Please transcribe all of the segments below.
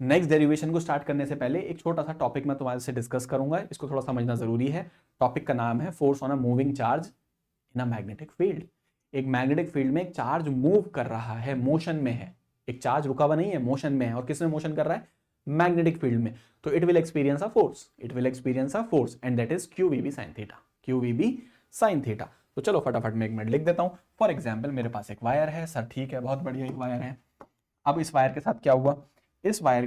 Next derivation को start करने से पहले एक छोटा सा टॉपिक मैं तुम्हारे से डिस्कस करूंगा, इसको थोड़ा समझना जरूरी है। टॉपिक का नाम है force on a moving charge in a magnetic field. एक मैग्नेटिक फील्ड में एक चार्ज मूव कर रहा है, मोशन में है। एक चार्ज रुका हुआ नहीं है, मोशन में है। और किस में मोशन कर रहा है? मैग्नेटिक फील्ड में। तो it will experience a force, it will experience a force and that is Q V B sine theta, Q V B sine theta. तो चलो फटाफट मैं एक मिनट लिख देता हूं। फॉर एग्जाम्पल मेरे पास एक वायर है सर, ठीक है, बहुत बढ़िया एक वायर है। अब इस वायर के साथ क्या हुआ? इस वायर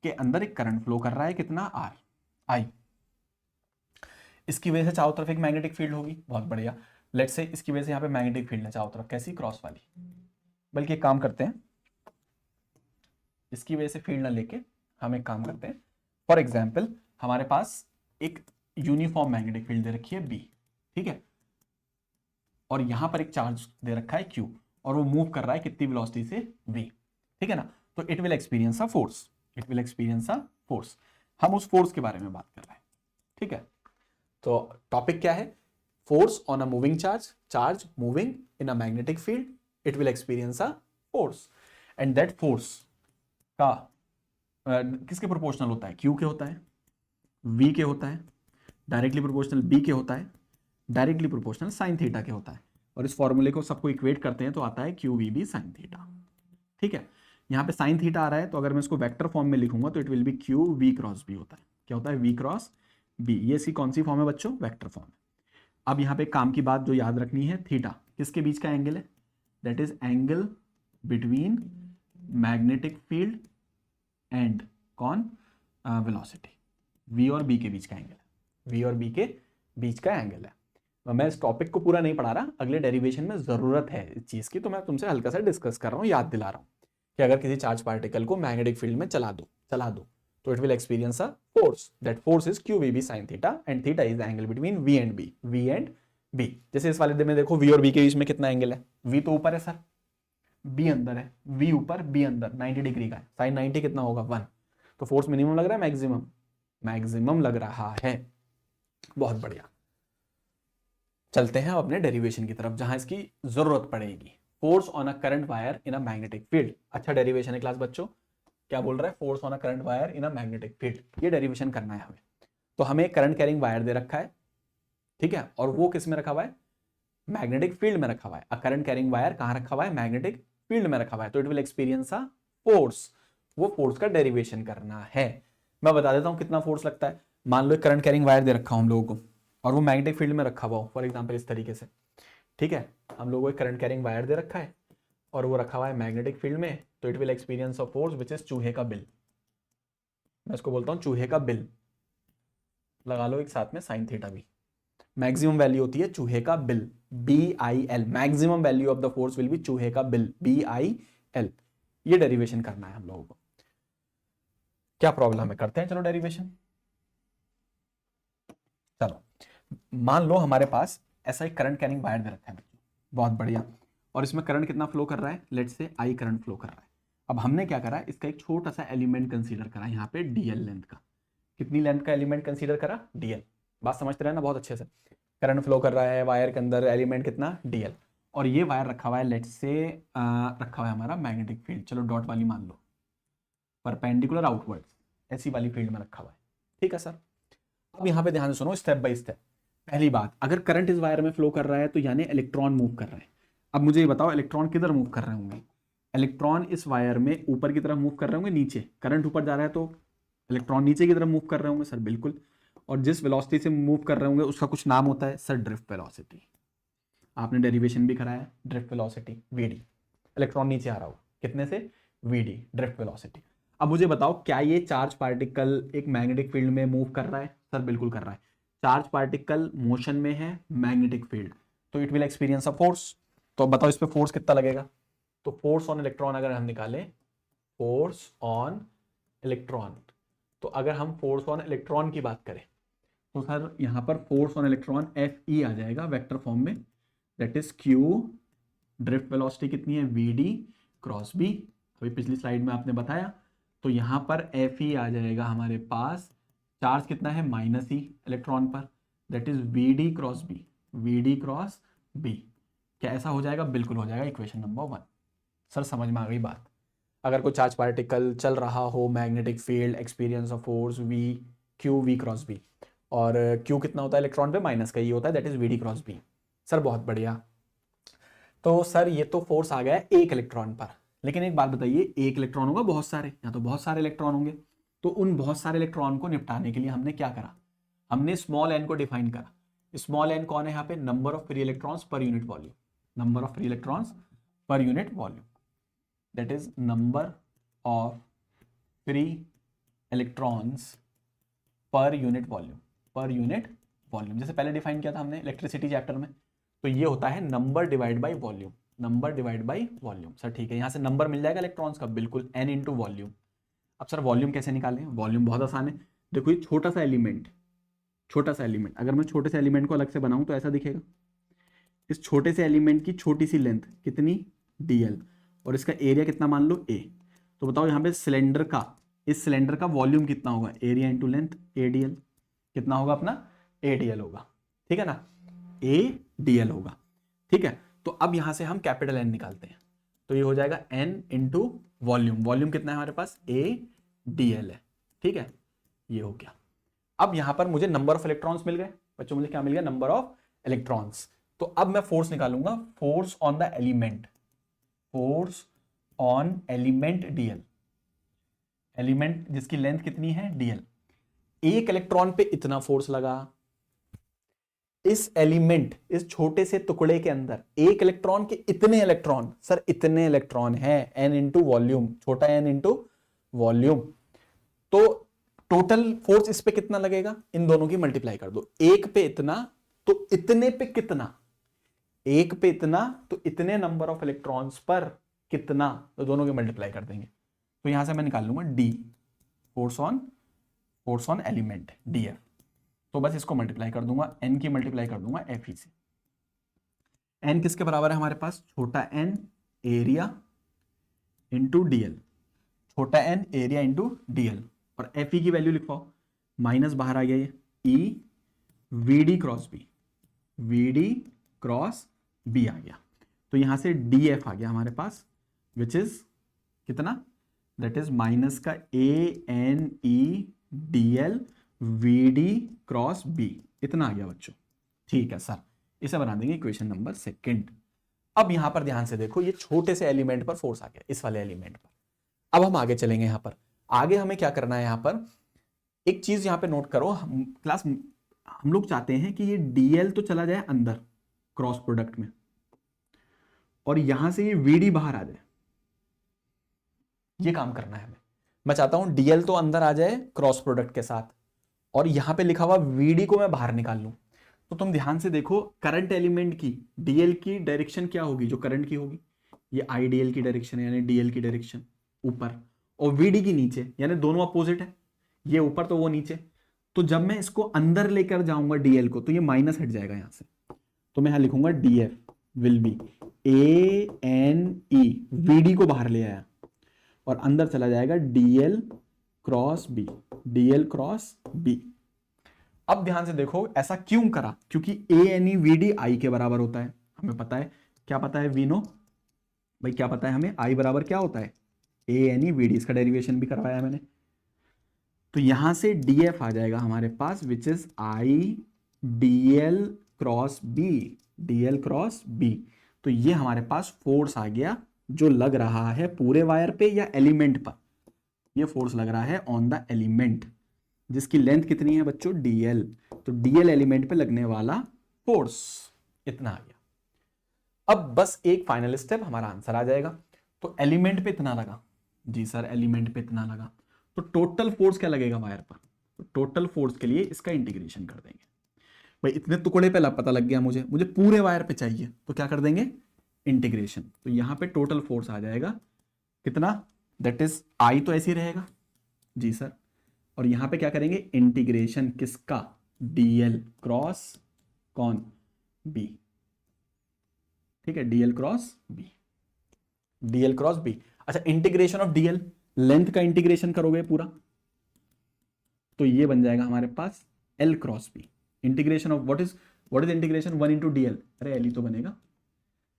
के अंदर एक करंट फ्लो कर रहा है, कितना? आर आई। इसकी वजह से चारों तरफ एक मैग्नेटिक फील्ड होगी, बहुत बढ़िया। लेट्स से इसकी वजह से यहाँ पे मैग्नेटिक फील्ड है चारों तरफ, कैसी? क्रॉस वाली। बल्कि एक काम करते हैं, इसकी वजह से फील्ड ना लेके हम एक काम करते हैं। फॉर एग्जाम्पल हमारे पास एक यूनिफॉर्म मैग्नेटिक फील्ड दे रखी है बी, ठीक है, और यहां पर एक चार्ज दे रखा है क्यू, और वो मूव कर रहा है कितनी वेलोसिटी से? वी, ठीक है ना। तो it will experience a force, it will experience a force. हम उस फोर्स के बारे में बात कर रहे हैं, ठीक है। तो टॉपिक क्या है? Force on a moving charge, charge moving in a magnetic field, it will experience a force and that force का किसके प्रोपोर्शनल होता है? क्यू के होता है, वी के होता है, डायरेक्टली प्रोपोर्शनल बी के होता है, डायरेक्टली प्रोपोर्शनल साइन थीटा के होता है। और इस फॉर्मूले को सबको इक्वेट करते हैं तो आता है Q V B sine theta, ठीक है। यहाँ पे साइन थीटा आ रहा है, तो अगर मैं इसको वेक्टर फॉर्म में लिखूंगा तो it will be Q V cross B होता है। क्या होता है? V cross B. ये इसकी कौन सी फॉर्म है बच्चों? वेक्टर फॉर्म है। अब यहाँ पे काम की बात जो याद रखनी है, थीटा किसके बीच का एंगल है? That is angle between magnetic field and कौन? वेलोसिटी। वी और बी के बीच का एंगल है, वी और बी के बीच का एंगल है। मैं इस टॉपिक को पूरा नहीं पढ़ा रहा, अगले डेरिवेशन में जरूरत है इस चीज की, तो मैं तुमसे हल्का सा डिस्कस कर रहा हूँ, याद दिला रहा हूँ कि अगर किसी चार्ज पार्टिकल को मैग्नेटिक फील्ड में चला दो तो it will experience a force, that force is Q V B sine theta and theta is angle between V and B, V and B. जैसे इस वाले में देखो वी और बी के बीच में कितना एंगल है? वी तो ऊपर है सर, बी अंदर है, वी ऊपर बी अंदर, 90 डिग्री का है। साइन 90 कितना होगा? 1। तो फोर्स मिनिमम लग रहा है मैक्सिमम? मैक्सिमम लग रहा है। बहुत बढ़िया, चलते हैं अपने डेरिवेशन की तरफ जहां इसकी जरूरत पड़ेगी। Force on a current wire in a magnetic field. अच्छा डेरिवेशन है क्लास बच्चों, क्या बोल रहा है? Force on a current wire in a magnetic field, ये डेरिवेशन करना है हमें। तो हमें एक करंट कैरिंग वायर दे रखा है, ठीक है, और वो किस में रखा हुआ है? मैग्नेटिक फील्ड में रखा हुआ है। अ करंट कैरिंग वायर कहां रखा हुआ है? मैग्नेटिक फील्ड में रखा हुआ है। तो it will experience a force, वो फोर्स का डेरिवेशन करना है। मैं बता देता हूं कितना फोर्स लगता है। मान लो एक करंट कैरिंग वायर दे रखा हूं हम लोगों को, और वो मैग्नेटिक फील्ड में रखा हुआ हो, फॉर एग्जाम्पल इस तरीके से, ठीक है। हम लोगों को एक करंट कैरिंग वायर दे रखा है और वो रखा हुआ है मैग्नेटिक फील्ड में, तो it will experience a force which is चूहे का बिल। मैं इसको बोलता हूं चूहे का बिल, लगा लो एक साथ में साइन थीटा भी। मैक्सिमम वैल्यू होती है चूहे का बिल, B I L. Maximum value of the force will be चूहे का बिल, बी आई एल। ये डेरिवेशन करना है हम लोगों को। क्या प्रॉब्लम है? करते हैं चलो डेरिवेशन। चलो मान लो हमारे पास ऐसा एक करंट कैरिंग वायर दे रखा है बच्चों, बहुत बढ़िया, और इसमें करंट कितना फ्लो कर रहा है? Let's say I current flow कर रहा है। अब हमने क्या करा? इसका एक छोटा सा एलिमेंट कंसीडर करा यहाँ पे, डीएल लेंथ का। कितनी लेंथ का एलिमेंट कंसीडर करा? डीएल। बात समझते रहे ना बहुत अच्छे से। करंट फ्लो कर रहा है वायर के अंदर, एलिमेंट कितना? डीएल। और ये वायर रखा हुआ है लेट्स से रखा हुआ है हमारा मैग्नेटिक फील्ड, चलो डॉट वाली मान लो, परपेंडिकुलर आउटवर्ड, ऐसी वाली फील्ड में रखा हुआ है, ठीक है सर। अब यहाँ पे ध्यान से सुनो स्टेप बाय स्टेप। पहली बात, अगर करंट इस वायर में फ्लो कर रहा है तो यानी इलेक्ट्रॉन मूव कर रहे हैं। अब मुझे ये बताओ इलेक्ट्रॉन किधर मूव कर रहे होंगे? इलेक्ट्रॉन इस वायर में ऊपर की तरफ मूव कर रहे होंगे, नीचे? करंट ऊपर जा रहा है तो इलेक्ट्रॉन नीचे की तरफ मूव कर रहे होंगे सर, बिल्कुल। और जिस वेलोसिटी से मूव कर रहे होंगे उसका कुछ नाम होता है सर, ड्रिफ्ट वेलोसिटी। आपने डेरिवेशन भी कराया, ड्रिफ्ट वेलोसिटी वीडी। इलेक्ट्रॉन नीचे आ रहा हो कितने से? V D, drift velocity. अब मुझे बताओ क्या ये चार्ज पार्टिकल एक मैग्नेटिक फील्ड में मूव कर रहा है? सर बिल्कुल कर रहा है। चार्ज पार्टिकल मोशन में है, मैग्नेटिक फील्ड, तो it will experience a force. तो बताओ इस पे फोर्स कितना लगेगा? तो फोर्स ऑन इलेक्ट्रॉन अगर हम निकालें, फोर्स ऑन इलेक्ट्रॉन, तो अगर हम फोर्स ऑन इलेक्ट्रॉन की बात करें तो सर यहां पर force on electron F E आ जाएगा वेक्टर फॉर्म में, that is q, drift velocity कितनी है? वी डी क्रॉस बी, अभी पिछली स्लाइड में आपने बताया। तो यहां पर एफ ई आ जाएगा हमारे पास, चार्ज कितना है? माइनस ई इलेक्ट्रॉन पर, that is V D cross B, V D cross B. क्या ऐसा हो जाएगा? बिल्कुल हो जाएगा, इक्वेशन नंबर 1। सर समझ में आ गई बात। अगर कोई चार्ज पार्टिकल चल रहा हो, magnetic field, experience of force V Q V cross B, और क्यू कितना होता है इलेक्ट्रॉन पे, माइनस का, ये होता है that is V D cross B. Sir बहुत बढ़िया। तो सर ये तो फोर्स आ गया है एक इलेक्ट्रॉन पर, लेकिन एक बात बताइए, एक इलेक्ट्रॉन होगा बहुत सारे, यहाँ तो बहुत सारे इलेक्ट्रॉन होंगे, तो उन बहुत सारे इलेक्ट्रॉन को निपटाने के लिए हमने क्या करा, हमने स्मॉल एन को डिफाइन करा। स्मॉल एन कौन है यहाँ पे, number of free electrons per unit volume, number of free electrons per unit volume, that is number of free electrons per unit volume, per unit volume, जैसे पहले define किया था हमने इलेक्ट्रिसिटी चैप्टर में। तो ये होता है number divide by volume, number divide by volume. Sir ठीक है, यहां से नंबर मिल जाएगा इलेक्ट्रॉन्स का, बिल्कुल n इंटू वॉल्यूम। अब सर वॉल्यूम कैसे निकालें, वॉल्यूम बहुत आसान है। देखो ये छोटा सा एलिमेंट, छोटा सा एलिमेंट, अगर मैं छोटे से एलिमेंट को अलग से बनाऊं तो ऐसा दिखेगा। इस छोटे से एलिमेंट की छोटी सी लेंथ कितनी, dl, और इसका एरिया कितना मान लो a। तो बताओ यहाँ पे सिलेंडर का, इस सिलेंडर का वॉल्यूम कितना होगा, एरिया इंटू लेंथ ADL, कितना होगा अपना, ADL होगा, ठीक है ना, ADL होगा, ठीक है। तो अब यहां से हम कैपिटल N निकालते हैं, तो ये हो जाएगा N इंटू वॉल्यूम, वॉल्यूम कितना है हमारे पास, ADL है, ठीक है, ये हो गया। अब यहां पर मुझे नंबर ऑफ इलेक्ट्रॉन्स मिल गए बच्चों, मुझे क्या मिल गया, नंबर ऑफ इलेक्ट्रॉन्स। तो अब मैं फोर्स निकालूंगा, force on the element, force on element DL, element जिसकी लेंथ कितनी है DL, एक इलेक्ट्रॉन पे इतना फोर्स लगा, इस एलिमेंट, इस छोटे से टुकड़े के अंदर एक इलेक्ट्रॉन के इतने इलेक्ट्रॉन, सर इतने इलेक्ट्रॉन है, n इंटू वॉल्यूम, छोटा n इंटू वॉल्यूम, तो टोटल फोर्स इस पे कितना लगेगा, इन दोनों की मल्टीप्लाई कर दो, एक पे इतना तो इतने पे कितना, एक पे इतना तो इतने नंबर ऑफ इलेक्ट्रॉन्स पर कितना, तो दोनों की मल्टीप्लाई कर देंगे। तो यहां से मैं निकाल लूंगा D, force on element DF, तो बस इसको मल्टीप्लाई कर दूंगा, n की मल्टीप्लाई कर दूंगा Fe से। n किसके बराबर है हमारे पास, छोटा n एरिया इंटू DL, छोटा n एरिया इंटू DL, और Fe की वैल्यू लिखवाओ, माइनस बाहर आ गया ये, E VD cross B, VD cross B आ गया, तो यहां से DF आ गया हमारे पास, विच इज कितना, दैट इज माइनस का ANEDL VD क्रॉस B, इतना आ गया बच्चों, ठीक है सर। इसे बना देंगे इक्वेशन नंबर सेकंड। अब यहां पर ध्यान से देखो, ये छोटे से एलिमेंट पर फोर्स आ गया, इस वाले एलिमेंट पर। अब हम आगे चलेंगे, यहां पर आगे हमें क्या करना है, यहां पर एक चीज यहां पे नोट करो, क्लास हम लोग चाहते हैं कि ये DL तो चला जाए अंदर क्रॉस प्रोडक्ट में, और यहां से ये VD बाहर आ जाए, ये काम करना है हमें। मैं चाहता हूं DL तो अंदर आ जाए क्रॉस प्रोडक्ट के साथ, और यहां पे लिखा हुआ VD को मैं बाहर निकाल लूं। तो तुम ध्यान से देखो, करंट एलिमेंट की DL की डायरेक्शन क्या होगी, जो करंट की होगी, ये IDL की डायरेक्शन है, यानी DL की डायरेक्शन ऊपर, और VD की नीचे, यानी दोनों अपोजिट है, ये ऊपर तो वो नीचे। तो जब मैं इसको अंदर लेकर जाऊंगा DL को, तो ये माइनस हट जाएगा यहां से, तो मैं यहां लिखूंगा DF will be ANE, VD को बाहर ले आया और अंदर चला जाएगा DL cross B, DL cross B। अब ध्यान से देखो, ऐसा क्यों करा, क्योंकि ANE VD I के बराबर होता है, हमें पता है, क्या पता है, वी नो, भाई क्या पता है हमें, I बराबर क्या होता है, ANE VD, इसका डेरिवेशन भी करवाया है मैंने। तो यहां से DF आ जाएगा हमारे पास, which is I DL cross B, DL cross B। तो ये हमारे पास फोर्स आ गया, जो लग रहा है पूरे वायर पे या एलिमेंट पर, ये फोर्स लग रहा है ऑन द एलिमेंट, जिसकी लेंथ कितनी है बच्चों, DL। तो DL एलिमेंट पे लगने वाला फोर्स इतना आ गया। अब बस एक फाइनल स्टेप, हमारा आंसर आ जाएगा। तो एलिमेंट पे इतना लगा, जी सर एलिमेंट पे इतना लगा, तो टोटल फोर्स क्या लगेगा वायर पर, तो टोटल फोर्स के लिए इसका इंटीग्रेशन कर देंगे। भाई इतने टुकड़े पे पता लग गया मुझे, मुझे पूरे वायर पे चाहिए, तो क्या कर देंगे, इंटीग्रेशन। तो यहां पे टोटल फोर्स आ जाएगा कितना, दैट इज I तो ऐसे ही रहेगा, जी सर, और यहां पे क्या करेंगे, इंटीग्रेशन किसका, DL क्रॉस कौन, B, ठीक है, DL cross B, DL cross B। अच्छा, इंटीग्रेशन ऑफ DL, लेंथ का इंटीग्रेशन करोगे पूरा, तो ये बन जाएगा हमारे पास L cross B। Integration of what is integration, 1 into DL, अरे L ही तो बनेगा,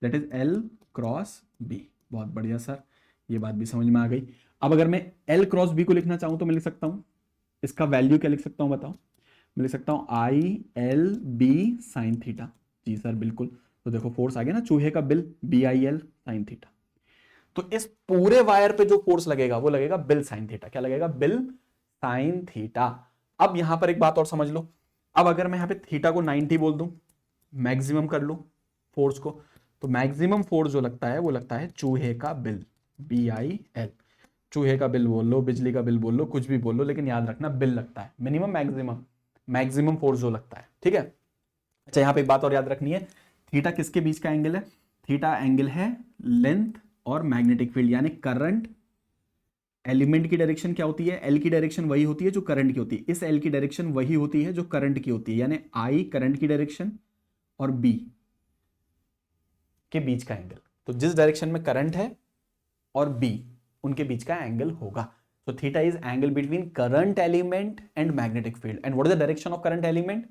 that is L cross B। बहुत बढ़िया सर, ये बात भी समझ में आ गई। अब अगर मैं L क्रॉस B को लिखना चाहूं तो मैं लिख सकता हूं, इसका वैल्यू क्या लिख सकता हूं बताओ? मैं लिख सकता हूं ILB साइन थीटा। जी सर बिल्कुल। तो देखो फोर्स आ गया ना, चूहे का बिल, BIL साइन थीटा। तो इस पूरे वायर पे जो फोर्स लगेगा वो लगेगा बिल साइन थीटा। क्या लगेगा? Bill sine theta. अब यहां पर एक बात और समझ लो, अब अगर मैं यहां पे थीटा को 90 बोल दूं, मैक्सिमम कर लो फोर्स को, तो मैक्सिमम फोर्स जो लगता है वो लगता है चूहे का बिल, BIL। चूहे का बिल बोल लो, बिजली का बिल बोल लो, कुछ भी बोल लो, लेकिन याद रखना बिल लगता है, मिनिमम मैक्सिमम, मैक्सिमम फोर्स जो लगता है। ठीक है। अच्छा यहां पे एक बात और याद रखनी है, थीटा किसके बीच का एंगल है? थीटा एंगल है लेंथ और मैग्नेटिक फील्ड, यानी करंट एलिमेंट की डायरेक्शन क्या होती है? एल की डायरेक्शन वही होती है जो करंट की होती है, इस एल की डायरेक्शन वही होती है जो करंट की होती है, यानी आई करंट की डायरेक्शन और बी के बीच का एंगल। तो जिस डायरेक्शन में करंट है और बी, उनके बीच का एंगल होगा। So theta is angle between current element and magnetic field. And what is the direction of current element?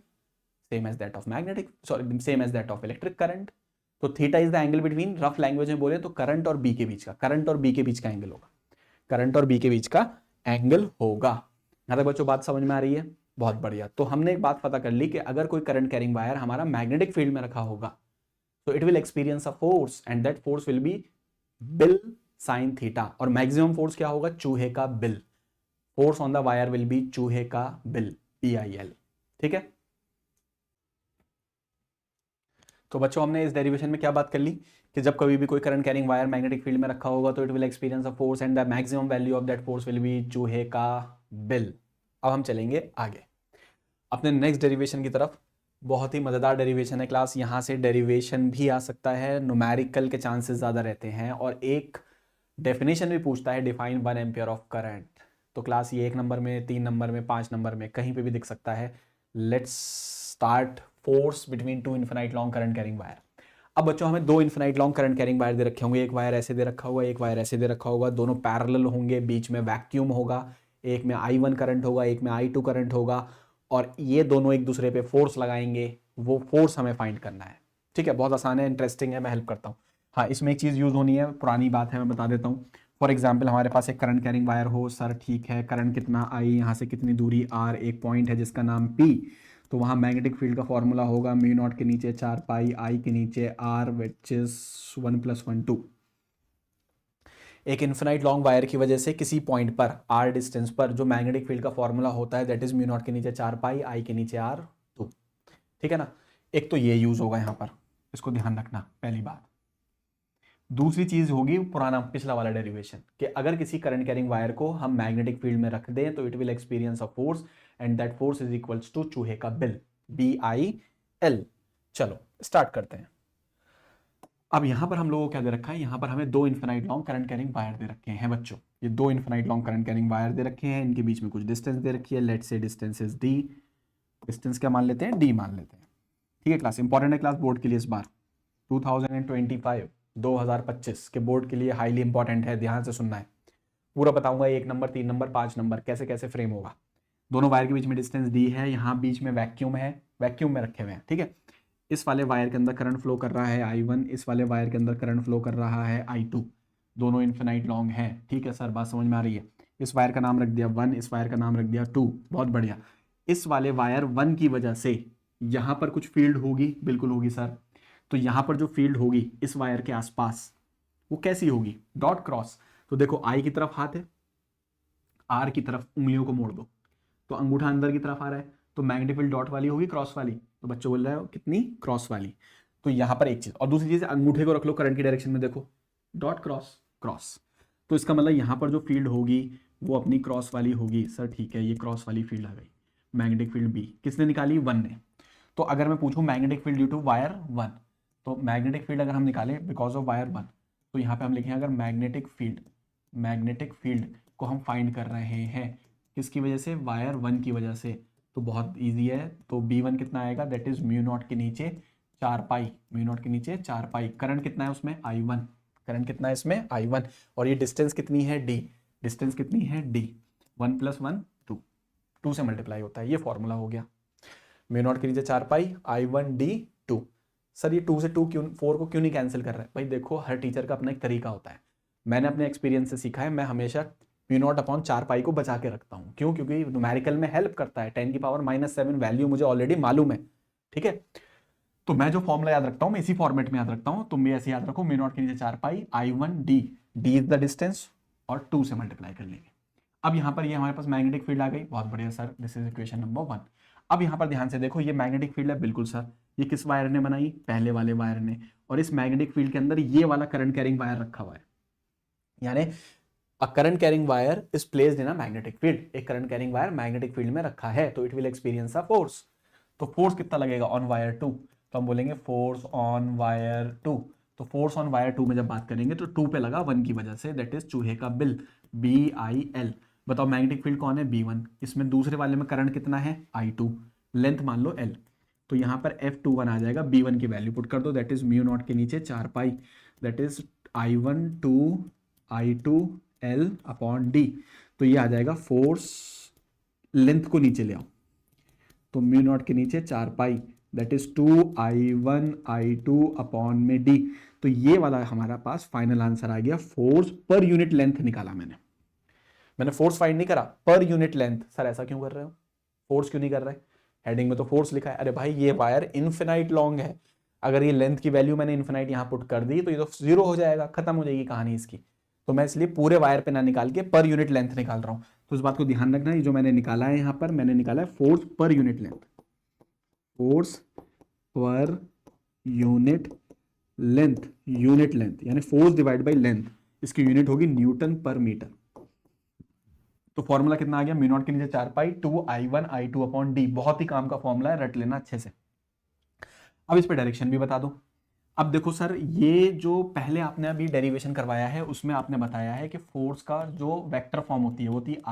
Same as that of magnetic, sorry, same as that of electric current. तो theta is the angle between, rough language में बोले तो current और B के बीच का, current और B के बीच का एंगल होगा, करंट और बी के बीच का एंगल होगा। यहां तक बच्चों बात समझ में आ रही है? बहुत बढ़िया। तो हमने एक बात पता कर ली कि अगर कोई करंट कैरिंग वायर हमारा मैग्नेटिक फील्ड में रखा होगा तो it will experience a force and that force will B bill sign theta. और मैक्सिमम फोर्स क्या होगा? चूहे का bill. Force on the wire will be चूहे का बिल, BIL। ठीक है। तो बच्चों हमने इस डेरिवेशन में क्या बात कर ली कि जब कभी भी कोई current carrying wire magnetic field में रखा होगा तो it will experience a force and the maximum value of that force will be चूहे का बिल। अब हम चलेंगे आगे अपने नेक्स्ट डेरिवेशन की तरफ। बहुत ही मजेदार डेरिवेशन है क्लास, यहां से डेरिवेशन भी आ सकता है, न्यूमेरिकल के चांसेस ज्यादा रहते हैं, और एक डेफिनेशन भी पूछता है, डिफाइन 1 एम्पियर ऑफ करंट। तो क्लास ये 1 नंबर में, 3 नंबर में, 5 नंबर में कहीं पे भी दिख सकता है। Let's start force between two infinite long current carrying wire. अब बच्चों हमें दो infinite long current carrying wire दे रखे होंगे, एक वायर ऐसे दे रखा होगा, एक वायर ऐसे दे रखा होगा, दोनों पैरेलल होंगे, बीच में वैक्यूम होगा, एक में I1 करंट होगा, एक में I2 करंट होगा, और ये दोनों एक दूसरे पे फोर्स लगाएंगे, वो फोर्स हमें फाइंड करना है। ठीक है, बहुत आसान है, इंटरेस्टिंग है, मैं हेल्प करता हूँ। हाँ, इसमें एक चीज़ यूज़ होनी है, पुरानी बात है, मैं बता देता हूँ। फॉर एग्जाम्पल हमारे पास एक करंट कैरिंग वायर हो, सर ठीक है, करंट कितना I, यहाँ से कितनी दूरी R, एक पॉइंट है जिसका नाम P, तो वहाँ मैग्नेटिक फील्ड का फॉर्मूला होगा म्यू नॉट के नीचे 4 पाई I के नीचे R, विच इज 1 + 1 2। एक इन्फिनाइट लॉन्ग वायर की वजह से किसी पॉइंट पर R डिस्टेंस पर जो मैग्नेटिक फील्ड का फॉर्मूला होता है दैट इज म्यू नॉट के नीचे 4 पाई I के नीचे R 2। ठीक है ना, एक तो ये यूज होगा यहाँ पर, इसको ध्यान रखना पहली बात। दूसरी चीज होगी पुराना पिछला वाला डेरिवेशन कि अगर किसी करंट कैरिंग वायर को हम मैग्नेटिक फील्ड में रख दें तो it will experience a force and that force is equals to चूहे का बिल, BIL। चलो स्टार्ट करते हैं। अब यहां पर हम लोगों को क्या दे रखा है? यहां पर हमें दो infinite long current carrying wire दे रखे हैं बच्चों, ये दो infinite long current carrying wire दे रखे हैं, इनके बीच में कुछ डिस्टेंस दे रखी है, let's say distance is D। Distance क्या मान लेते हैं? D मान लेते हैं। ठीक है क्लास, इंपॉर्टेंट है क्लास बोर्ड के लिए इस बार 2025 के बोर्ड के लिए हाईली इंपॉर्टेंट है, ध्यान से सुनना है, पूरा बताऊंगा, 1 नंबर, 3 नंबर, 5 नंबर कैसे कैसे फ्रेम होगा। दोनों वायर के बीच में डिस्टेंस D है, यहाँ बीच में वैक्यूम है, वैक्यूम में रखे हुए हैं। ठीक है, इस वाले वायर के अंदर करंट फ्लो कर रहा है I1, इस वाले वायर के अंदर करंट फ्लो कर रहा है I2, दोनों इन्फिनाइट लॉन्ग है। ठीक है सर, बात समझ में आ रही है? इस वायर का नाम रख दिया 1, इस वायर का नाम रख दिया 2, बहुत बढ़िया। इस वाले वायर 1 की वजह से यहाँ पर कुछ फील्ड होगी, बिल्कुल होगी सर। तो यहाँ पर जो फील्ड होगी इस वायर के आसपास वो कैसी होगी? Dot cross. तो देखो I की तरफ हाथ है, R की तरफ उंगलियों को मोड़ दो, तो अंगूठा अंदर की तरफ आ रहा है, तो मैग्नेटिक फील्ड डॉट वाली होगी क्रॉस वाली? तो बच्चों बोल रहे हो कितनी? क्रॉस वाली। तो यहां पर एक चीज और दूसरी चीज, अंगूठे को रख लो करंट की डायरेक्शन में, देखो डॉट क्रॉस क्रॉस, तो इसका मतलब यहां पर जो फील्ड होगी वो अपनी क्रॉस वाली होगी। सर ठीक है, ये क्रॉस वाली फील्ड आ गई, मैग्नेटिक फील्ड B किसने निकाली? 1 ने। तो अगर मैं पूछूं magnetic field due to wire 1, तो मैग्नेटिक फील्ड अगर हम निकालें बिकॉज ऑफ वायर 1, तो यहाँ पे हम लिखें अगर मैग्नेटिक फील्ड को हम फाइंड कर रहे हैं किसकी वजह से? वायर 1 की वजह से, तो बहुत इजी है। तो B1 कितना आएगा? दैट इज म्यू नॉट के नीचे 4 पाई, म्यू नॉट के नीचे 4 पाई। करंट कितना है उसमें? I1, करंट कितना है इसमें? I1, और ये डिस्टेंस कितनी है? D, डिस्टेंस कितनी है? D, 1 + 1 2, 2 से मल्टीप्लाई होता है, ये फॉर्मूला हो गया। म्यू नॉट के नीचे 4 पाई I1 D 2। सर ये 2 से 2 क्यों, 4 को क्यों नहीं कैंसिल कर रहा है? भाई देखो हर टीचर का अपना एक तरीका होता है, मैंने अपने एक्सपीरियंस से सीखा है, मैं हमेशा म्यू नॉट अपॉन 4 पाई को बचा के रखता हूँ। क्यों? क्योंकि न्यूमेरिकल में हेल्प करता है। 10 की पावर -7 वैल्यू मुझे ऑलरेडी मालूम है, ठीक है। तो मैं जो फॉर्मूला याद रखता हूँ मैं इसी फॉर्मेट में याद रखता हूँ। तुम भी ऐसे याद रखो, म्यू नॉट के नीचे 4 पाई I1 D, D is the distance, और 2 से मल्टीप्लाई कर लेंगे। अब यहाँ पर ये हमारे पास मैग्नेटिक फील्ड आ गई, बहुत बढ़िया sir, this is equation number 1। अब यहाँ पर ध्यान से देखो, ये मैग्नेटिक फील्ड है, बिल्कुल सर, ये किस वायर ने बनाई? पहले वाले वायर ने। और इस मैग्नेटिक फील्ड के अंदर ये वाला करंट कैरिंग वायर रखा हुआ है, यानी a current carrying wire is placed in a magnetic field. एक current carrying wire magnetic field में रखा है, तो it will experience a force. तो फोर्स कितना लगेगा ऑन वायर 2? तो हम बोलेंगे फोर्स ऑन वायर 2। तो फोर्स ऑन वायर 2 में जब बात करेंगे तो 2 पे लगा 1 की वजह से, दैट इज चूहे का बिल, BIL। बताओ मैग्नेटिक फील्ड कौन है? B1। इसमें दूसरे वाले में करंट कितना है? I2। लेंथ मान लो L। तो यहाँ पर F21 आ जाएगा, B1 की वैल्यू पुट कर दो, दैट इज म्यू नॉट के नीचे 4 pi, that is I1 2 I2 L upon D। तो ये आ जाएगा फोर्स, लेंथ को नीचे ले आओ, तो म्यू नॉट के नीचे 4 pi, that is 2I1 I2 upon में D। तो ये वाला हमारा पास फाइनल आंसर आ गया। फोर्स पर यूनिट लेंथ निकाला मैंने फोर्स फाइंड नहीं करा, पर यूनिट लेंथ। सर ऐसा क्यों कर रहे हो? फोर्स क्यों नहीं कर रहे? हेडिंग में तो फोर्स लिखा है। अरे भाई ये वायर इनफिनाइट लॉन्ग है, अगर ये लेंथ की वैल्यू मैंने इनफिनाइट यहां पुट कर दी तो ये तो 0 हो जाएगा, खत्म हो जाएगी कहानी इसकी। तो मैं इसलिए पूरे वायर पे ना निकाल के पर यूनिट लेंथ निकाल रहा हूं। तो इस बात को ध्यान रखना, ये जो मैंने निकाला है यहां पर, मैंने निकाला है force per unit length. Force per unit length यानी फोर्स डिवाइड बाई लेंथ, इसकी यूनिट होगी न्यूटन पर मीटर। तो फॉर्मूला कितना आ गया? म्यू नॉट के नीचे 4 पाई 2I1 I2 अपॉन D। बहुत ही काम का फॉर्मूला है, रट लेना अच्छे से। अब इस पे डायरेक्शन भी बता दो। अब देखो सर, ये जो पहले आपने अभी डेरिवेशन करवाया है उसमें आपने बताया है कि फोर्स का जो वेक्टर फॉर्म होती है वो होती है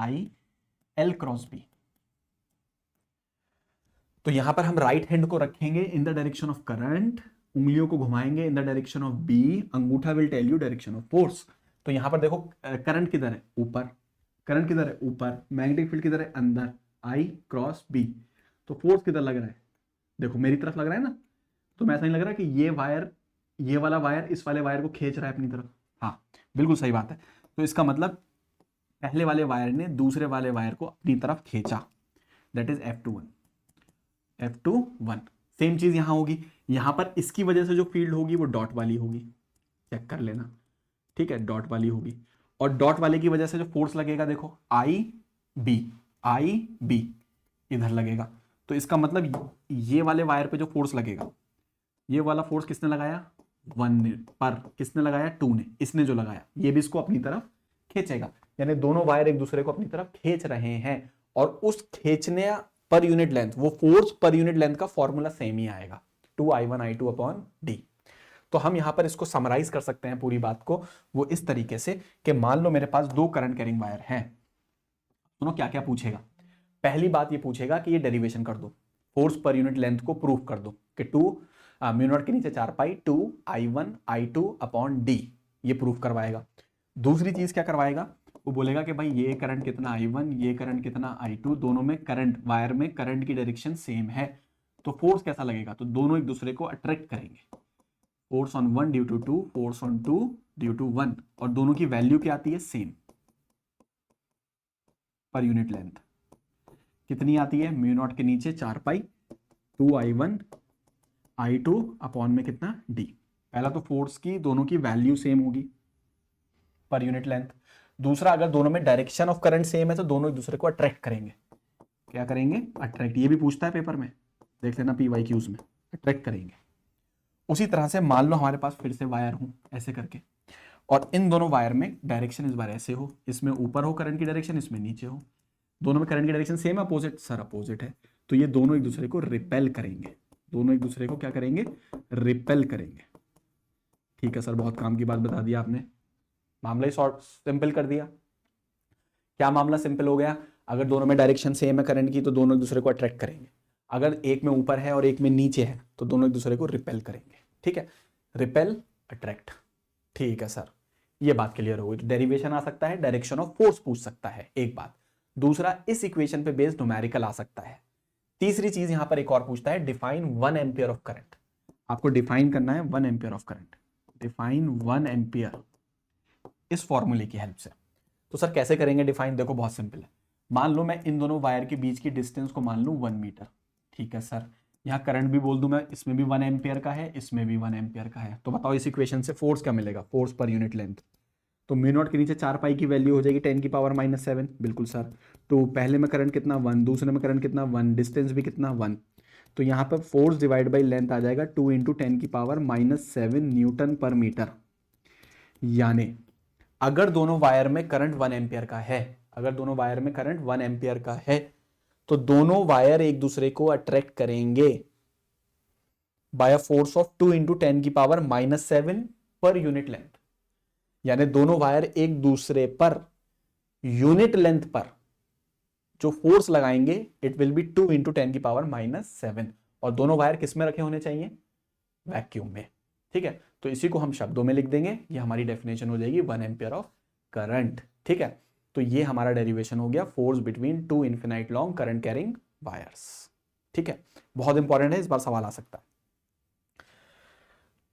IL क्रॉस B। तो यहां पर हम राइट हैंड को रखेंगे in the direction of current, उंगलियों को घुमाएंगे in the direction of B, अंगूठा will tell you direction of force. तो यहां पर देखो करंट किधर है? ऊपर। करंट किधर है? ऊपर। मैग्नेटिक फील्ड किधर है? अंदर, I क्रॉस B। तो फोर्स किधर लग रहा है? देखो मेरी तरफ लग रहा है ना। तो मैं ऐसा नहीं लग रहा कि ये वायर, ये वाला वायर इस वाले वायर को खींच रहा है अपनी तरफ? हाँ बिल्कुल सही बात है। तो इसका मतलब पहले वाले वायर ने दूसरे वाले वायर को अपनी तरफ खींचा, दैट इज F21। सेम चीज यहां होगी, यहां पर इसकी वजह से जो फील्ड होगी वो डॉट वाली होगी, चेक कर लेना, ठीक है, डॉट वाली होगी। और डॉट वाले की वजह से जो फोर्स लगेगा देखो आई बी इधर लगेगा। तो इसका मतलब ये वाले वायर पे जो फोर्स लगेगा, ये वाला फोर्स किसने लगाया? 1 ने। पर किसने लगाया? 2 ने। इसने जो लगाया ये भी इसको अपनी तरफ खींचेगा, यानी दोनों वायर एक दूसरे को अपनी तरफ खींच रहे हैं। और उस खींचने पर यूनिट लेंथ, वो फोर्स पर यूनिट लेंथ का फॉर्मूला सेम ही आएगा, 2I1 I2 अपॉन D। तो हम यहां पर इसको समराइज कर सकते हैं पूरी बात को वो इस तरीके से कि मान लो मेरे पास 2 करंट कैरिंग वायर हैं, सुनो क्या क्या पूछेगा। पहली बात ये पूछेगा कि ये डेरिवेशन कर दो, फोर्स पर यूनिट लेंथ को प्रूफ कर दो कि 2 म्यू नॉट के नीचे 4 पाई 2I1 I2 अपॉन D, ये प्रूफ करवाएगा। दूसरी चीज क्या करवाएगा? वो बोलेगा कि भाई ये करंट कितना I1, ये करंट कितना I2, दोनों में करंट, वायर में करंट की डायरेक्शन सेम है, तो फोर्स कैसा लगेगा? तो दोनों एक दूसरे को अट्रैक्ट करेंगे, force on 1 due to 2, force on 2 due to 1, और दोनों की वैल्यू क्या आती है? सेम, पर यूनिट लेंथ कितनी आती है? म्यू नॉट के नीचे 4 पाई 2I1 I2 अपॉन में कितना? D। पहला तो फोर्स की दोनों की वैल्यू सेम होगी पर यूनिट लेंथ। दूसरा, अगर दोनों में डायरेक्शन ऑफ करंट सेम है तो दोनों एक दूसरे को अट्रैक्ट करेंगे। क्या करेंगे? अट्रैक्ट। ये भी पूछता है पेपर में, देख लेना PYQs में, अट्रैक्ट करेंगे। उसी तरह से मान लो हमारे पास फिर से वायर हूं ऐसे करके, और इन दोनों वायर में डायरेक्शन इस बार ऐसे हो, इसमें ऊपर हो करंट की डायरेक्शन, इसमें नीचे हो, दोनों में करंट की डायरेक्शन सेम है, अपोजिट? सर अपोजिट है, तो ये दोनों एक दूसरे को रिपेल करेंगे, दोनों एक दूसरे को क्या करेंगे? रिपेल करेंगे। ठीक है सर, बहुत काम की बात बता दी आपने, मामला ही शॉर्ट सिंपल कर दिया। क्या मामला सिंपल हो गया? अगर दोनों में डायरेक्शन सेम है करंट की तो दोनों एक दूसरे को अट्रैक्ट करेंगे, अगर एक में ऊपर है और एक में नीचे है तो दोनों एक दूसरे को रिपेल करेंगे। ठीक है, रिपेल अट्रैक्ट। ठीक है सर, ये बात क्लियर हो गई। तो डेरिवेशन आ सकता है, डायरेक्शन ऑफ फोर्स पूछ सकता है, एक बात। दूसरा, इस इक्वेशन पे बेस्ड न्यूमेरिकल आ सकता है। तीसरी चीज यहां पर एक और पूछता है, डिफाइन 1 एम्पियर ऑफ करंट। आपको डिफाइन करना है 1 ampere of current, define 1 ampere इस फॉर्मूले की हेल्प से। तो सर कैसे करेंगे डिफाइन? देखो बहुत सिंपल है। मान लो मैं इन दोनों वायर के बीच की डिस्टेंस को मान लूं 1 मीटर, ठीक है सर। यहाँ करंट भी बोल दूं मैं, इसमें भी 1 एम्पियर का है, इसमें भी 1 एम्पियर का है। तो बताओ इस इक्वेशन से फोर्स क्या मिलेगा? Force per unit length. तो म्यू नॉट के नीचे 4 पाई की वैल्यू हो जाएगी 10 की पावर -7। बिल्कुल सर। तो पहले में करंट कितना 1, दूसरे में करंट कितना 1, डिस्टेंस भी कितना 1। तो यहाँ पर फोर्स डिवाइड बाई लेंथ आ जाएगा 2 इंटू 10 की पावर -7 न्यूटन पर मीटर। यानी अगर दोनों वायर में करंट 1 एम्पियर का है, अगर दोनों वायर में करंट 1 एम्पियर का है, तो दोनों वायर एक दूसरे को अट्रैक्ट करेंगे by a force of 2 into 10 की पावर -7 पर यूनिट लेंथ। यानी दोनों वायर एक दूसरे पर यूनिट लेंथ पर जो फोर्स लगाएंगे इट विल बी 2 इंटू 10 की पावर -7। और दोनों वायर किस में रखे होने चाहिए? वैक्यूम में। ठीक है, तो इसी को हम शब्दों में लिख देंगे, ये हमारी डेफिनेशन हो जाएगी 1 एम्पियर ऑफ करंट। ठीक है, तो ये हमारा डेरिवेशन हो गया force between 2 infinite long current carrying wires. ठीक है, बहुत इंपॉर्टेंट है, इस बार सवाल आ सकता है।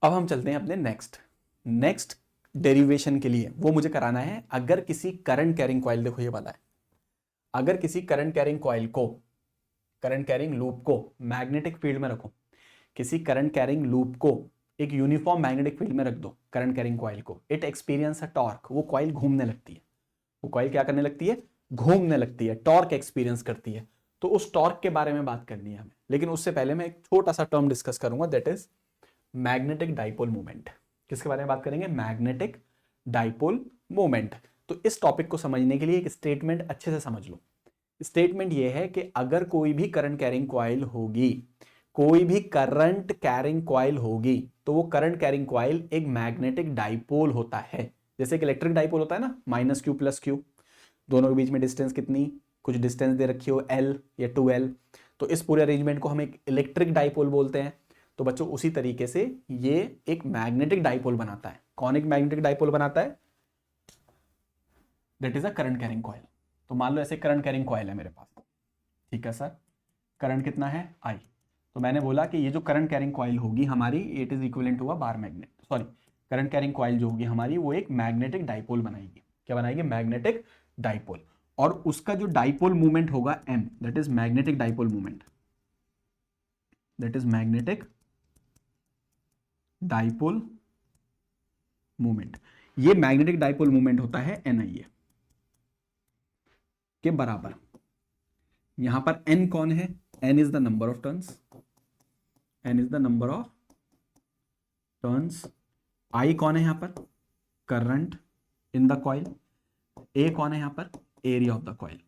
अब हम चलते हैं अपने नेक्स्ट डेरिवेशन के लिए। वो मुझे कराना है अगर किसी करंट कैरिंग कॉइल, देखो ये वाला है, अगर किसी करंट कैरिंग कॉइल को, करंट कैरिंग लूप को मैग्नेटिक फील्ड में रखो, किसी करंट कैरिंग लूप को एक यूनिफॉर्म मैग्नेटिक फील्ड में रख दो करंट कैरिंग कॉइल को, इट एक्सपीरियंस अ टॉर्क। वो कॉइल घूमने लगती है, वो कॉइल क्या करने लगती है? घूमने लगती है, टॉर्क एक्सपीरियंस करती है। तो उस टॉर्क के बारे में बात करनी है हमें, लेकिन उससे पहले मैं एक छोटा सा टर्म डिस्कस करूंगा, that is magnetic dipole movement. किसके बारे में बात करेंगे? Magnetic dipole movement. तो इस टॉपिक को समझने के लिए एक स्टेटमेंट अच्छे से समझ लो। स्टेटमेंट यह है कि अगर कोई भी करंट कैरिंग कॉइल होगी, कोई भी करंट कैरिंग कॉइल होगी, तो वो करंट कैरिंग कॉइल एक मैग्नेटिक डाइपोल होता है। जैसे एक इलेक्ट्रिक डाइपोल होता है ना, -q + q, दोनों के बीच में डिस्टेंस कितनी, कुछ डिस्टेंस दे रखी हो l या 2l, तो इस पूरे अरेंजमेंट को हम एक इलेक्ट्रिक डाइपोल बोलते हैं। तो बच्चों उसी तरीके से ये एक मैग्नेटिक डाइपोल बनाता है। कौन एक मैग्नेटिक डाइपोल बनाता है? That is a current carrying coil. तो मान लो ऐसे करंट कैरिंग कॉइल है मेरे पास, ठीक है सर, करंट कितना है I। तो मैंने बोला कि ये जो करंट कैरिंग कॉइल होगी हमारी, इट इज इक्विवेलेंट हुआ bar magnet, sorry, current carrying coil जो होगी हमारी वो एक मैग्नेटिक डाइपोल बनाएगी। क्या बनाएगी? Magnetic dipole. और उसका जो डाइपोल मूवमेंट होगा m, that is magnetic dipole movement, that is magnetic dipole movement. ये मैग्नेटिक डाइपोल मूवमेंट होता है NIA के बराबर। यहां पर n कौन है? n is the number of turns, n is the number of turns. I कौन है यहां पर? Current in the coil. A कौन है यहां पर? Area of the coil,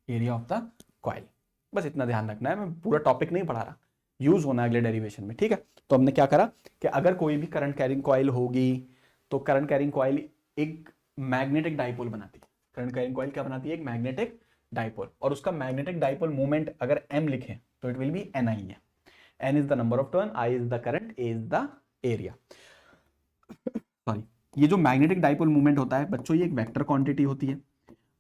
area of the coil. बस इतना ध्यान रखना है, मैं पूरा टॉपिक नहीं पढ़ा रहा, यूज होना अगले डेरिवेशन में। ठीक है, तो हमने क्या करा कि अगर कोई भी करंट कैरिंग कॉइल होगी तो करंट कैरिंग कॉइल एक मैग्नेटिक डाइपोल बनाती है। करंट कैरिंग कॉइल क्या बनाती है? एक मैग्नेटिक डाइपोल। और उसका मैग्नेटिक डाइपोल मूवमेंट अगर m लिखें तो इट विल बी NI है। n is the number of turn, I is the current, A is the area. Sorry, ये जो मैग्नेटिक डाइपोल मूवमेंट होता है बच्चों, ये एक वेक्टर क्वांटिटी होती है।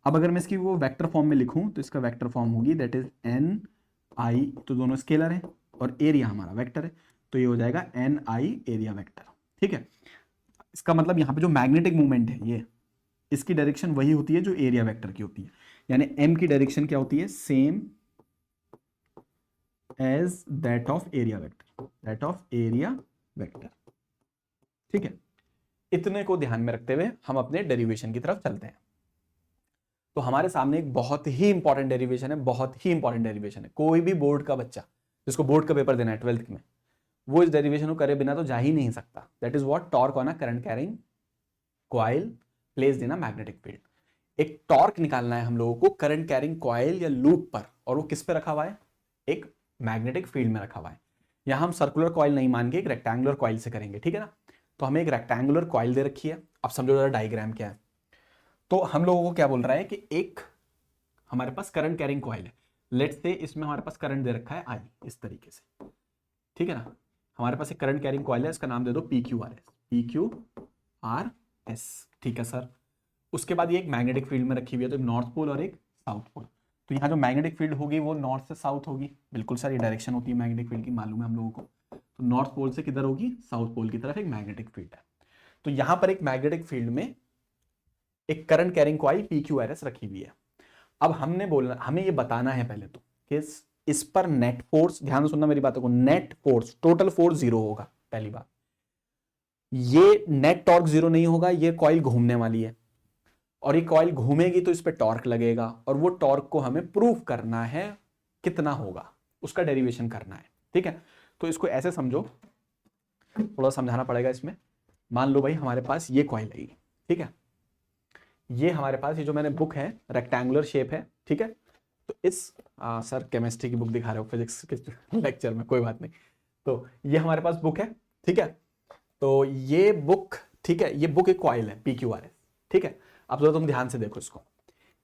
अब अगर मैं इसकी वो वेक्टर फॉर्म में लिखूं तो इसका वेक्टर फॉर्म होगी दैट इज NI, तो दोनों स्केलर है और एरिया हमारा वेक्टर है, तो ये हो जाएगा NI एरिया वेक्टर। ठीक है, इसका मतलब यहाँ पे जो मैग्नेटिक मूवमेंट है ये, इसकी डायरेक्शन वही होती है जो एरिया वेक्टर की होती है। यानी m की डायरेक्शन क्या होती है? Same as that of area vector, that of area vector. ठीक है, इतने को ध्यान में रखते हुए हम अपने डेरिवेशन की तरफ चलते हैं। तो हमारे सामने एक बहुत ही इंपॉर्टेंट डेरिवेशन है, बहुत ही इंपॉर्टेंट डेरिवेशन है। कोई भी बोर्ड का बच्चा जिसको बोर्ड का पेपर देना है 12th में, वो इस डेरिवेशन को करे बिना तो जा ही नहीं सकता। That is what torque on a current carrying coil placed in a magnetic field. एक टॉर्क निकालना है हम लोगों को करंट कैरिंग कॉइल या लूप पर, और वो किस पे रखा हुआ है? एक मैग्नेटिक फील्ड में रखा हुआ है। यहां हम सर्कुलर कॉइल नहीं मान के एक रेक्टेंगुलर कॉइल से करेंगे, ठीक है ना। तो हमें एक रेक्टेंगुलर कॉइल दे रखी है। अब समझो जरा डायग्राम क्या है। तो हम लोगों को क्या बोल रहा है कि एक हमारे पास करंट कैरिंग कॉइल है, लेट्स से इसमें हमारे पास करंट दे रखा है I, इस तरीके से, ठीक है ना। हमारे पास एक करंट कैरिंग कॉइल है, इसका नाम दे दो PQRS, PQRS, ठीक है सर। उसके बाद ये एक मैग्नेटिक फील्ड में रखी हुई है, तो एक नॉर्थ पोल और एक साउथ पोल। तो यहाँ जो मैग्नेटिक फील्ड होगी वो नॉर्थ से साउथ होगी, बिल्कुल सर, ये डायरेक्शन होती है मैग्नेटिक फील्ड की, मालूम है हम लोगों को। तो नॉर्थ पोल से किधर होगी? साउथ पोल की तरफ एक मैग्नेटिक फील्ड है। तो यहाँ पर एक मैग्नेटिक फील्ड में एक करंट कैरिंग कॉइल PQRS रखी हुई है। अब हमें ये बताना है पहले तो कि इस पर नेट फोर्स, ध्यान से सुनना मेरी बातों को, नेट फोर्स, टोटल फोर्स 0 होगा। पहली बात, ये नेट टॉर्क 0 नहीं होगा, ये कॉइल घूमने वाली है और ये कॉइल घूमेगी तो इस पे टॉर्क लगेगा और वो टॉर्क को हमें प्रूव करना है कितना होगा, उसका डेरिवेशन करना है। ठीक है, तो इसको ऐसे समझो, थोड़ा समझाना पड़ेगा इसमें। मान लो भाई हमारे पास ये कॉइल है, ठीक है, ये हमारे पास ये जो मैंने बुक है रेक्टेंगुलर शेप है, ठीक है, तो इस सर केमिस्ट्री की बुक दिखा रहे हो फिजिक्स के लेक्चर में, कोई बात नहीं। तो ये हमारे पास बुक है, ठीक है, तो ये बुक, ठीक है, ये बुक एक कॉइल है PQRS, ठीक है। अब तो तुम ध्यान से देखो इसको,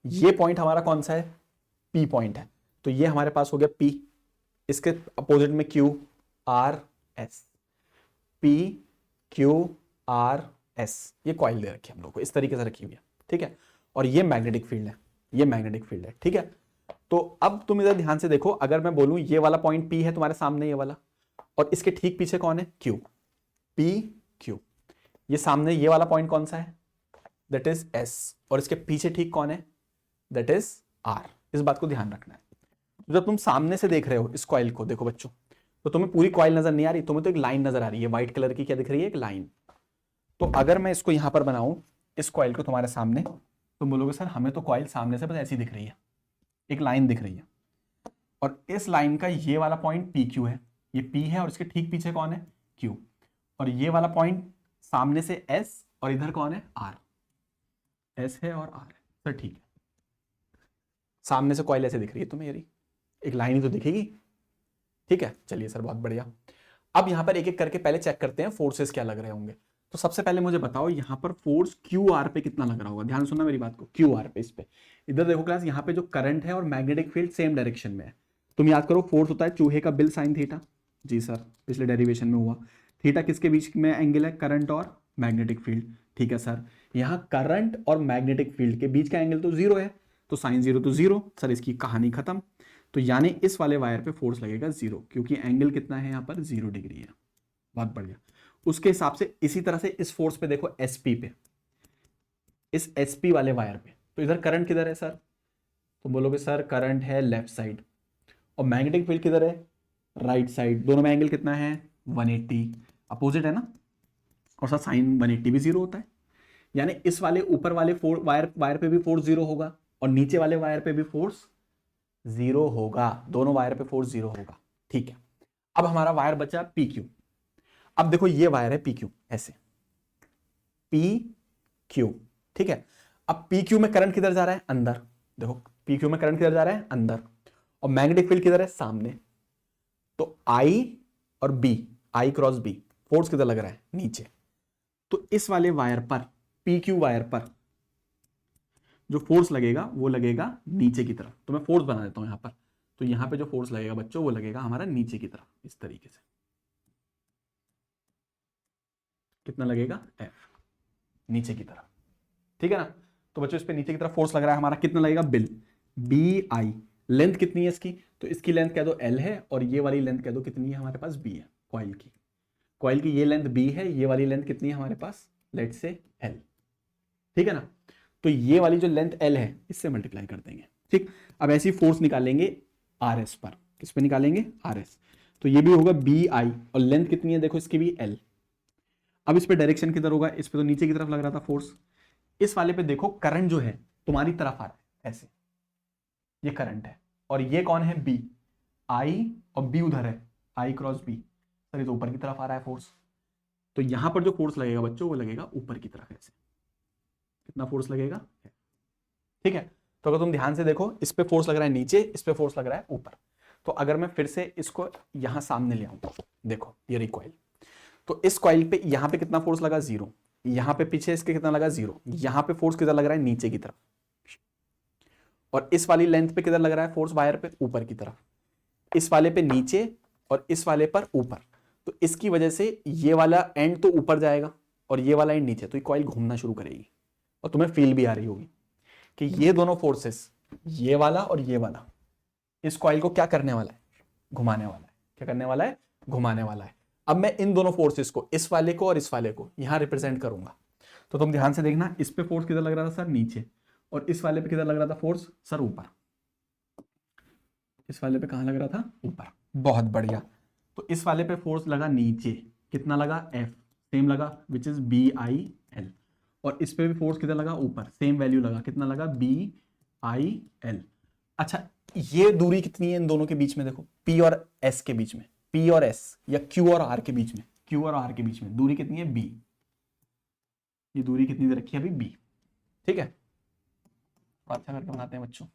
ये पॉइंट हमारा कौन सा है, P पॉइंट है, तो ये हमारे पास हो गया P, इसके अपोजिट में QRS, PQRS, ये कॉइल दे रखी है हम लोग को, इस तरीके से रखी हुई है, ठीक है, और ये मैग्नेटिक फील्ड है, ये मैग्नेटिक फील्ड है, ठीक है। तो अब तुम इधर ध्यान से देखो, अगर मैं बोलूं ये वाला पॉइंट P है तुम्हारे सामने, ये वाला, और इसके ठीक पीछे कौन है, Q, PQ, ये सामने ये वाला पॉइंट कौन सा है, दैट इज S, और इसके पीछे ठीक कौन है, दैट इज R। इस बात को ध्यान रखना है। तो जब तुम सामने से देख रहे हो इस कॉइल को, देखो बच्चों, तो तुम्हें पूरी कॉइल नजर नहीं आ रही, तुम्हें तो एक लाइन नजर आ रही है व्हाइट कलर की, क्या दिख रही है, एक लाइन। तो अगर मैं इसको यहां पर बनाऊं, इस कॉइल को तुम्हारे सामने, तुम बोलोगे सर हमें तो कॉइल सामने से बस ऐसी दिख रही है, एक लाइन दिख रही है, और इस लाइन का ये वाला पॉइंट PQ है, ये P है, और इसके ठीक पीछे कौन है, Q, और ये वाला पॉइंट सामने से S, और इधर कौन है, R, S है और R है, सर ठीक है। सामने से कॉइल ऐसे दिख रही है तुम्हें, यारी एक लाइन ही तो दिखेगी, ठीक है, चलिए सर बहुत बढ़िया। अब यहां पर एक एक करके पहले चेक करते हैं फोर्सेस क्या लग रहे होंगे। तो सबसे पहले मुझे बताओ यहां पर फोर्स QR पे कितना लग रहा होगा, ध्यान सुनना मेरी बात को, QR पे, इस पे इधर देखो क्लास, यहाँ पे जो करंट है और मैग्नेटिक फील्ड सेम डायरेक्शन में है। तुम याद करो फोर्स होता है चूहे का बिल साइन थीटा, जी सर पिछले डेरिवेशन में हुआ। थीटा किसके बीच में एंगल है, करंट और मैग्नेटिक फील्ड, ठीक है सर। यहाँ करंट और मैग्नेटिक फील्ड के बीच का एंगल तो 0 है, तो साइन 0 तो 0, सर इसकी कहानी खत्म। तो यानी इस वाले वायर पे फोर्स लगेगा 0, क्योंकि एंगल कितना है यहाँ पर, 0 डिग्री है। बहुत बढ़िया। उसके हिसाब से इसी तरह से इस फोर्स पे देखो SP पे, इस SP वाले वायर पे, तो इधर करंट किधर है सर, तो बोलोगे सर करंट है लेफ्ट साइड, और मैग्नेटिक फील्ड किधर है, राइट साइड। दोनों में एंगल कितना है, 180, अपोजिट है ना, और सर साइन 180 भी 0 होता है। यानी इस वाले ऊपर वाले वायर पे भी फोर्स 0 होगा, और नीचे वाले वायर पे भी फोर्स 0 होगा, दोनों वायर पे फोर्स 0 होगा, ठीक है। अब हमारा वायर बचा PQ। अब देखो ये वायर है PQ, ऐसे PQ, ठीक है। अब PQ में करंट किधर जा रहा है, अंदर, देखो PQ में करंट किधर जा रहा है, अंदर, और मैग्नेटिक फील्ड किधर है, सामने। तो I और B, I cross B, force किधर लग रहा है, नीचे। तो इस वाले वायर पर, PQ वायर पर जो फोर्स लगेगा वो लगेगा नीचे की तरफ। तो मैं फोर्स बना देता हूं यहां पर, तो यहां पे जो फोर्स लगेगा बच्चों वो लगेगा हमारा नीचे की तरफ, इस तरीके से। कितना लगेगा, F, नीचे की तरफ, ठीक है ना। तो बच्चों इस पे नीचे की तरफ फोर्स लग रहा है हमारा, कितना लगेगा, बिल, BI। लेंथ कितनी है इसकी, तो इसकी लेंथ कह दो L है, और ये वाली लेंथ कह दो कितनी है हमारे पास, B है, कॉइल की। कॉइल की ये लेंथ B है, ये वाली लेंथ कितनी है हमारे पास, लेट्स से L, ठीक है ना। तो ये वाली जो लेंथ L है इससे मल्टीप्लाई कर देंगे, ठीक। अब ऐसी फोर्स निकालेंगे RS पर, किस पे निकालेंगे, RS। तो ये भी होगा BI, और लेंथ कितनी है देखो इसकी भी L। अब इस पे डायरेक्शन किधर होगा, इस पे तो नीचे की तरफ लग रहा था फोर्स। इस वाले पे देखो करंट जो है तुम्हारी तरफ आ रहा है, ऐसे, ये करंट है, और ये कौन है, B, I, और B उधर है, I क्रॉस B, सर ये तो ऊपर की तरफ आ रहा है फोर्स। तो यहां पर जो फोर्स लगेगा बच्चों वो लगेगा ऊपर की तरफ, ऐसे। कितना फोर्स लगेगा, ठीक है। तो अगर तुम ध्यान से देखो, इस पे फोर्स लग रहा है नीचे, इस पे फोर्स लग रहा है ऊपर। तो अगर मैं फिर से इसको यहां सामने ले आऊं, देखो ये रही कॉइल, तो इस कॉइल पे यहां पे कितना फोर्स लगा, 0, यहां पे पीछे इसके कितना लगा, 0, यहां पे फोर्स किधर लग रहा है, नीचे की तरफ, और इस वाली लेंथ पे किधर लग रहा है फोर्स, वायर पे, ऊपर की तरफ। इस वाले पे नीचे, और इस वाले पर ऊपर। तो इसकी वजह से ये वाला एंड तो ऊपर जाएगा और ये वाला एंड नीचे, तो ये कॉइल घूमना शुरू करेगी, और तुम्हें फील भी आ रही होगी कि ये दोनों फोर्सेस, ये वाला और ये वाला, इस कॉइल को क्या करने वाला है, घुमाने वाला है। क्या करने वाला है, घुमाने वाला है। अब मैं इन दोनों फोर्सेस को, इस वाले को और इस वाले को, यहां रिप्रेजेंट करूंगा। तो तुम ध्यान से देखना, इस पे फोर्स किधर लग रहा था सर, नीचे, और इस वाले पे किधर लग रहा था फोर्स सर, ऊपर। इस वाले पे कहाँ लग रहा था, ऊपर। बहुत बढ़िया। तो इस वाले पे फोर्स लगा नीचे, कितना लगा, F, सेम लगा, विच इज BIL। और इस पे भी फोर्स किधर लगा, ऊपर, सेम वैल्यू लगा, कितना लगा, BIL। अच्छा, ये दूरी कितनी है इन दोनों के बीच में, देखो P और S के बीच में, P और S या Q और R के बीच में, Q और R के बीच में दूरी कितनी है, B। ये दूरी कितनी दे रखी है अभी, B। ठीक है, अच्छा करके बनाते हैं बच्चों।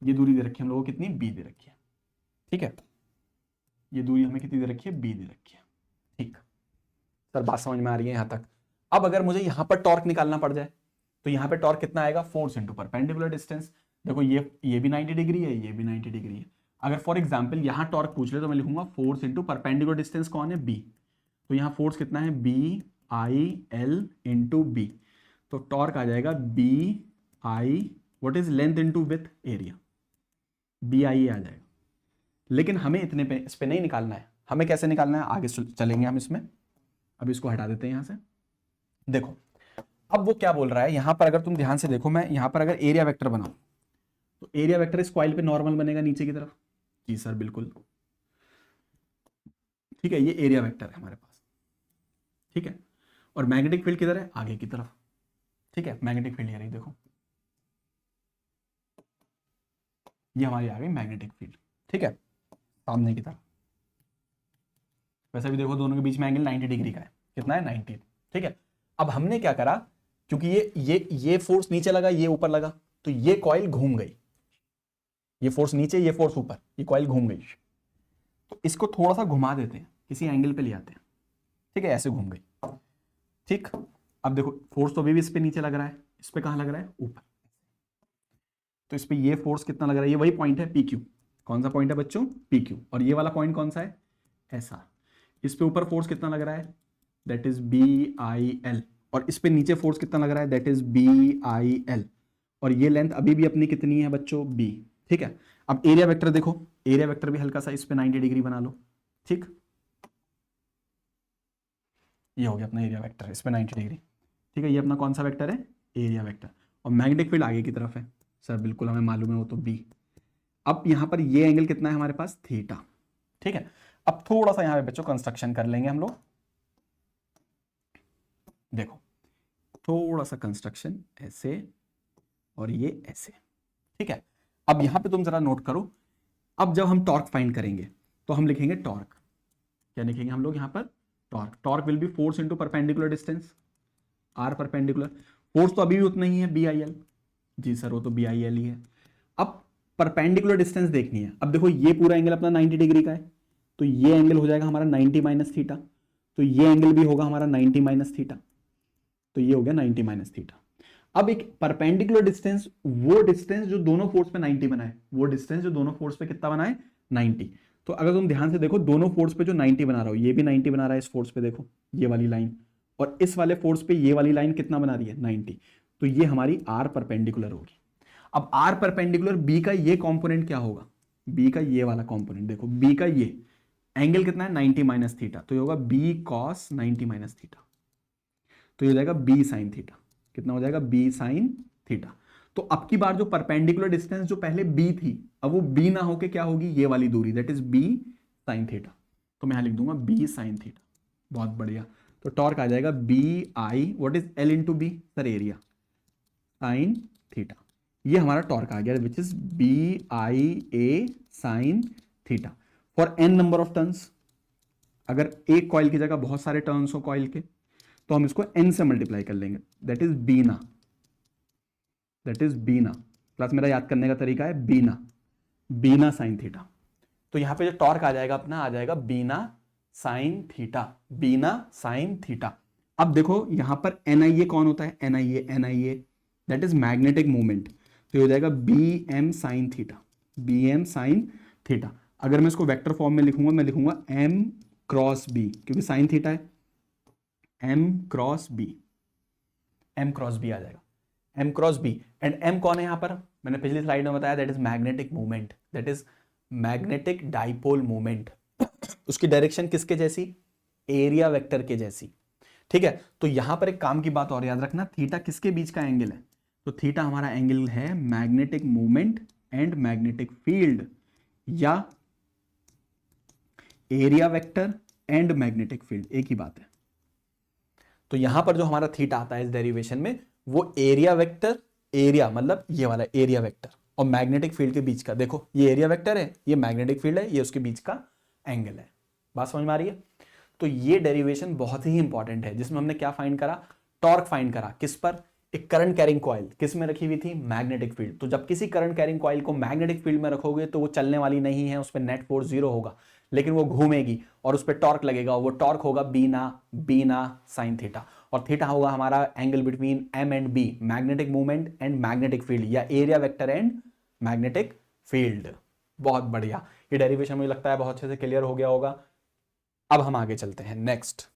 ये दूरी दे रखी है हम लोगों को कितनी, B दे रखी है। ठीक है, ये दूरी हमें कितनी दे रखी है, B दे रखी है। ठीक सर, बात समझ में आ रही है यहां तक। अब अगर मुझे यहां पर टॉर्क निकालना पड़ जाए, तो यहां पे टॉर्क कितना आएगा, फोर्स इंटू परपेंडिकुलर डिस्टेंस। देखो ये भी 90 डिग्री है, ये भी 90 डिग्री है। अगर फॉर एग्जांपल यहां टॉर्क पूछ ले तो मैं लिखूंगा फोर्स इंटू परपेंडिकुलर डिस्टेंस कौन है, B। तो यहाँ फोर्स कितना है, BIL इंटू B। तो टॉर्क आ जाएगा BI, what is length into with area, BI आ जाएगा। लेकिन हमें इतने पे, इस पे नहीं निकालना है, हमें कैसे निकालना है, आगे चलेंगे हम इसमें। अब इसको हटा देते हैं यहां से। देखो अब वो क्या बोल रहा है यहां पर, अगर तुम ध्यान से देखो, मैं यहां पर अगर एरिया वेक्टर बनाऊं, तो एरिया वेक्टर इस कॉइल पे नॉर्मल बनेगा नीचे की तरफ। जी सर बिल्कुल, ठीक है, ये एरिया वेक्टर है हमारे पास। ठीक है, और मैग्नेटिक फील्ड किधर है, आगे की तरफ। ठीक है, मैग्नेटिक फील्ड ये रही, देखो ये हमारी आ गई मैग्नेटिक फील्ड। ठीक है, सामने की तरफ। वैसे भी देखो दोनों के बीच में एंगल 90 डिग्री का है, कितना है, 90। ठीक है, अब हमने क्या करा, क्योंकि ये फोर्स नीचे लगा, ये ऊपर लगा, तो ये कॉइल घूम गई। ये फोर्स नीचे, ये फोर्स ऊपर, ये कॉइल घूम गई। तो इसको थोड़ा सा घुमा देते हैं, किसी एंगल पे ले आते हैं। ठीक है, ऐसे घूम गई। ठीक, अब देखो फोर्स तो अभी भी इस पे नीचे लग रहा है, इस पे कहां लग रहा है, ऊपर। तो इस पे ये फोर्स कितना लग रहा है, ये वही पॉइंट है PQ। कौन सा पॉइंट है बच्चों, PQ। और ये वाला पॉइंट कौन सा है, SR। इस पे ऊपर फोर्स कितना लग रहा है, दैट इज BIL। और इस पे नीचे फोर्स कितना लग रहा है, दैट इज BIL। और ये लेंथ अभी भी अपनी कितनी है बच्चों, B। ठीक है, अब एरिया वेक्टर देखो, एरिया वेक्टर भी हल्का सा इस पे 90 डिग्री बना लो। ठीक, ये हो गया अपना एरिया वेक्टर, इस पे 90 डिग्री। ठीक है, ये अपना कौन सा वेक्टर है, एरिया वेक्टर। और मैग्नेटिक फील्ड आगे की तरफ है सर, बिल्कुल हमें मालूम है वो तो B। अब यहां पर ये एंगल कितना है हमारे पास, थीटा। ठीक है, अब थोड़ा सा यहां पे बच्चों कंस्ट्रक्शन कर लेंगे हम लोग। देखो थोड़ा सा कंस्ट्रक्शन ऐसे, और ये ऐसे। ठीक है, अब यहां पे तुम जरा नोट करो, अब जब हम टॉर्क फाइंड करेंगे तो हम लिखेंगे टॉर्क, क्या लिखेंगे हम लोग यहां पर, torque. Torque will be force into perpendicular distance, R perpendicular. Force तो अभी भी उतना ही है, BIL। जी सर वो तो BIL ही है। अब परपेंडिकुलर डिस्टेंस देखनी है। अब देखो ये पूरा एंगल अपना 90 डिग्री का है, तो ये एंगल हो जाएगा हमारा 90 माइनस थीटा। तो ये एंगल भी होगा हमारा 90 माइनस थीटा। तो ये हो गया 90 माइनस थीटा। अब एक परपेंडिकुलर डिस्टेंस, वो डिस्टेंस जो दोनों फोर्स पे 90 बनाए, वो डिस्टेंस जो दोनों फोर्स पे कितना बनाए, 90। तो अगर तुम ध्यान से देखो, दोनों फोर्स पे जो 90 बना रहा हो, ये भी 90 बना रहा है इस फोर्स पे, देखो ये वाली लाइन, और इस वाले फोर्स पे ये वाली लाइन कितना बना रही है, 90। तो ये हमारी R परपेंडिकुलर होगी। अब R परपेंडिकुलर B का ये कंपोनेंट क्या होगा, B का ये वाला कंपोनेंट देखो, B का ये एंगल कितना है, 90 माइनस थीटा। तो ये होगा B cos 90 माइनस थीटा। तो ये हो जाएगा B साइन थीटा। कितना हो जाएगा, B साइन थीटा। तो अब की बार जो परपेंडिकुलर डिस्टेंस जो पहले B थी, अब वो B ना होके क्या होगी, ये वाली दूरी, that is B sign theta. तो मैं यहां लिख दूंगा B साइन थीटा। बहुत बढ़िया। तो टॉर्क आ जाएगा BI, what is L into B sir, area, sine theta. ये हमारा टॉर्क आ गया, which is BIA sine theta for n number of turns. अगर एक कॉइल की जगह बहुत सारे टर्न्स हो कॉइल के, तो हम इसको n से मल्टीप्लाई कर लेंगे, दैट इज बीना। दैट इज बीना। प्लस मेरा याद करने का तरीका है बीना, बीना साइन थीटा। तो यहां पे जो टॉर्क आ जाएगा अपना, आ जाएगा बीना साइन थीटा, बीना साइन थीटा। अब देखो यहां पर NIA कौन होता है, NIA that is magnetic movement. तो हो जाएगा BM sine theta, BM sine theta. अगर मैं इसको वेक्टर फॉर्म में लिखूंगा, मैं लिखूंगा M क्रॉस B, क्योंकि साइन थीटा है, M cross B, M cross B आ जाएगा, M cross B। And M कौन है यहां पर, मैंने पिछली स्लाइड में बताया, that is magnetic movement, that is magnetic dipole movement. उसकी डायरेक्शन किसके जैसी, एरिया वेक्टर के जैसी। ठीक है, तो यहां पर एक काम की बात और याद रखना, थीटा किसके बीच का एंगल है? तो थीटा हमारा एंगल है magnetic movement and magnetic field, या area vector and magnetic field, एक ही बात है। तो यहां पर जो हमारा थीटा आता है इस डेरिवेशन में, वो एरिया वेक्टर, एरिया मतलब ये वाला एरिया वेक्टर, और मैग्नेटिक फील्ड के बीच का, देखो ये एरिया वेक्टर है, ये मैग्नेटिक फील्ड है, ये उसके बीच का एंगल है। बात समझ में आ रही है? तो ये डेरिवेशन बहुत ही इंपॉर्टेंट है, जिसमें हमने क्या फाइंड करा? टॉर्क फाइंड करा। किस पर? एक करंट कैरिंग कॉइल किस में रखी हुई थी? Magnetic field. तो जब किसी करंट कैरिंग कॉइल को मैग्नेटिक फील्ड में रखोगे तो वो चलने वाली नहीं है, उस पर नेट फोर्स 0 होगा, लेकिन वो घूमेगी और उस पर टॉर्क लगेगा, वो टॉर्क होगा बीना साइन थीटा, और थीटा होगा हमारा angle between M and B, magnetic movement and magnetic field, या area vector and magnetic field. बहुत बढ़िया, ये डेरिवेशन मुझे लगता है बहुत अच्छे से क्लियर हो गया होगा। अब हम आगे चलते हैं नेक्स्ट।